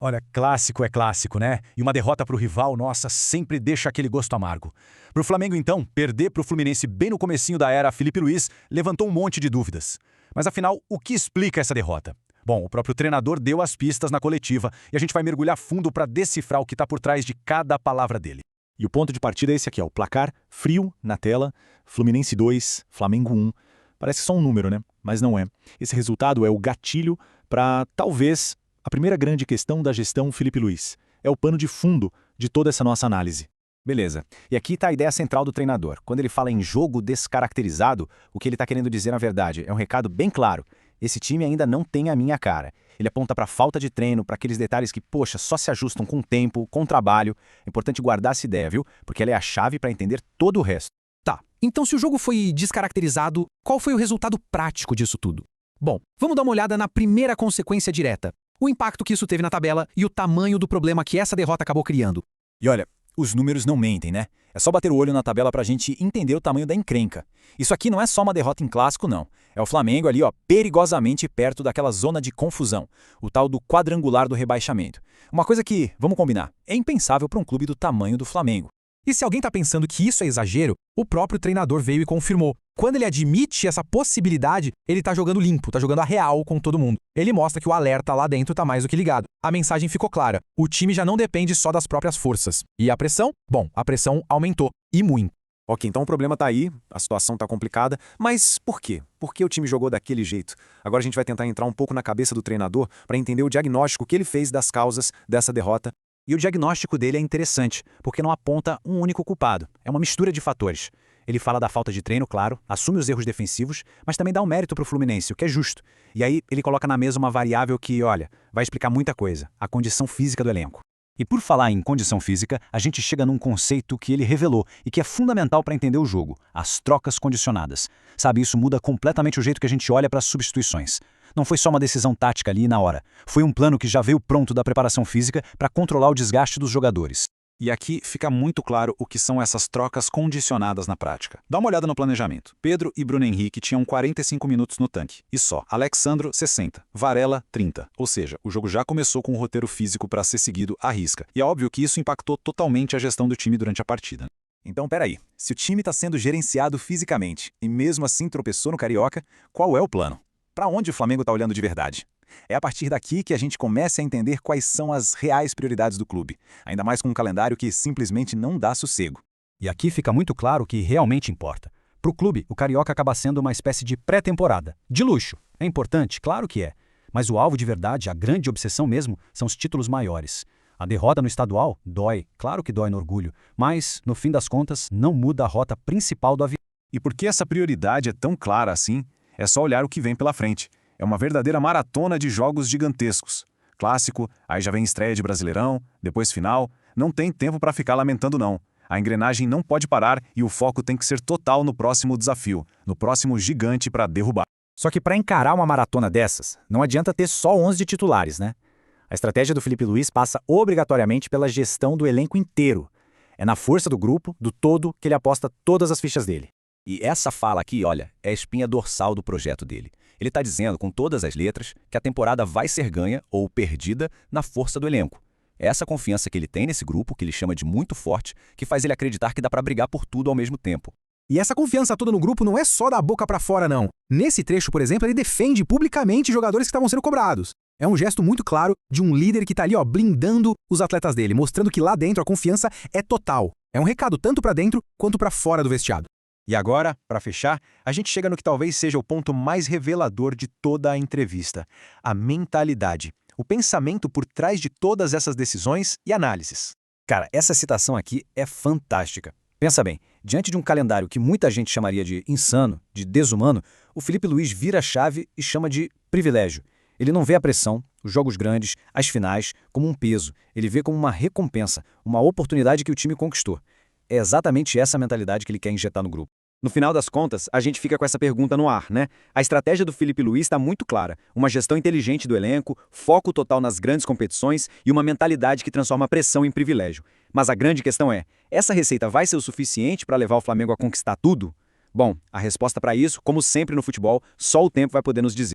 Olha, clássico é clássico, né? E uma derrota para o rival, nossa, sempre deixa aquele gosto amargo. Para o Flamengo, então, perder para o Fluminense bem no comecinho da era Felipe Luiz levantou um monte de dúvidas. Mas afinal, o que explica essa derrota? Bom, o próprio treinador deu as pistas na coletiva e a gente vai mergulhar fundo para decifrar o que está por trás de cada palavra dele. E o ponto de partida é esse aqui, ó, o placar frio na tela, Fluminense 2, Flamengo 1. Parece só um número, né? Mas não é. Esse resultado é o gatilho para, talvez, a primeira grande questão da gestão Felipe Luiz. É o pano de fundo de toda essa nossa análise. Beleza. E aqui está a ideia central do treinador. Quando ele fala em jogo descaracterizado, o que ele está querendo dizer na verdade é um recado bem claro. Esse time ainda não tem a minha cara. Ele aponta para a falta de treino, para aqueles detalhes que, poxa, só se ajustam com o tempo, com o trabalho. É importante guardar essa ideia, viu? Porque ela é a chave para entender todo o resto. Tá, então se o jogo foi descaracterizado, qual foi o resultado prático disso tudo? Bom, vamos dar uma olhada na primeira consequência direta. O impacto que isso teve na tabela e o tamanho do problema que essa derrota acabou criando. E olha, os números não mentem, né? É só bater o olho na tabela pra gente entender o tamanho da encrenca. Isso aqui não é só uma derrota em clássico, não. É o Flamengo ali, ó, perigosamente perto daquela zona de confusão, o tal do quadrangular do rebaixamento. Uma coisa que, vamos combinar, é impensável para um clube do tamanho do Flamengo. E se alguém tá pensando que isso é exagero, o próprio treinador veio e confirmou. Quando ele admite essa possibilidade, ele tá jogando limpo, tá jogando a real com todo mundo. Ele mostra que o alerta lá dentro tá mais do que ligado. A mensagem ficou clara. O time já não depende só das próprias forças. E a pressão? Bom, a pressão aumentou. E muito. Ok, então o problema tá aí, a situação tá complicada, mas por quê? Por que o time jogou daquele jeito? Agora a gente vai tentar entrar um pouco na cabeça do treinador para entender o diagnóstico que ele fez das causas dessa derrota. E o diagnóstico dele é interessante, porque não aponta um único culpado. É uma mistura de fatores. Ele fala da falta de treino, claro, assume os erros defensivos, mas também dá um mérito para o Fluminense, o que é justo. E aí ele coloca na mesa uma variável que, olha, vai explicar muita coisa, a condição física do elenco. E por falar em condição física, a gente chega num conceito que ele revelou e que é fundamental para entender o jogo, as trocas condicionadas. Sabe, isso muda completamente o jeito que a gente olha para as substituições. Não foi só uma decisão tática ali na hora. Foi um plano que já veio pronto da preparação física para controlar o desgaste dos jogadores. E aqui fica muito claro o que são essas trocas condicionadas na prática. Dá uma olhada no planejamento. Pedro e Bruno Henrique tinham 45 minutos no tanque. E só. Alexandro, 60. Varela, 30. Ou seja, o jogo já começou com um roteiro físico para ser seguido à risca. E é óbvio que isso impactou totalmente a gestão do time durante a partida. Então, peraí. Se o time está sendo gerenciado fisicamente e mesmo assim tropeçou no Carioca, qual é o plano? Para onde o Flamengo está olhando de verdade? É a partir daqui que a gente começa a entender quais são as reais prioridades do clube, ainda mais com um calendário que simplesmente não dá sossego. E aqui fica muito claro o que realmente importa. Para o clube, o Carioca acaba sendo uma espécie de pré-temporada. De luxo. É importante? Claro que é. Mas o alvo de verdade, a grande obsessão mesmo, são os títulos maiores. A derrota no estadual dói, claro que dói no orgulho, mas, no fim das contas, não muda a rota principal do avião. E por que essa prioridade é tão clara assim? É só olhar o que vem pela frente. É uma verdadeira maratona de jogos gigantescos. Clássico, aí já vem estreia de Brasileirão, depois final. Não tem tempo para ficar lamentando não. A engrenagem não pode parar e o foco tem que ser total no próximo desafio, no próximo gigante para derrubar. Só que para encarar uma maratona dessas, não adianta ter só 11 titulares, né? A estratégia do Felipe Luiz passa obrigatoriamente pela gestão do elenco inteiro. É na força do grupo, do todo, que ele aposta todas as fichas dele. E essa fala aqui, olha, é a espinha dorsal do projeto dele. Ele está dizendo, com todas as letras, que a temporada vai ser ganha ou perdida na força do elenco. É essa confiança que ele tem nesse grupo, que ele chama de muito forte, que faz ele acreditar que dá para brigar por tudo ao mesmo tempo. E essa confiança toda no grupo não é só da boca para fora, não. Nesse trecho, por exemplo, ele defende publicamente jogadores que estavam sendo cobrados. É um gesto muito claro de um líder que está ali, ó, blindando os atletas dele, mostrando que lá dentro a confiança é total. É um recado tanto para dentro quanto para fora do vestiário. E agora, para fechar, a gente chega no que talvez seja o ponto mais revelador de toda a entrevista: a mentalidade, o pensamento por trás de todas essas decisões e análises. Cara, essa citação aqui é fantástica. Pensa bem, diante de um calendário que muita gente chamaria de insano, de desumano, o Felipe Luiz vira a chave e chama de privilégio. Ele não vê a pressão, os jogos grandes, as finais, como um peso. Ele vê como uma recompensa, uma oportunidade que o time conquistou. É exatamente essa mentalidade que ele quer injetar no grupo. No final das contas, a gente fica com essa pergunta no ar, né? A estratégia do Felipe Luiz está muito clara. Uma gestão inteligente do elenco, foco total nas grandes competições e uma mentalidade que transforma a pressão em privilégio. Mas a grande questão é, essa receita vai ser o suficiente para levar o Flamengo a conquistar tudo? Bom, a resposta para isso, como sempre no futebol, só o tempo vai poder nos dizer.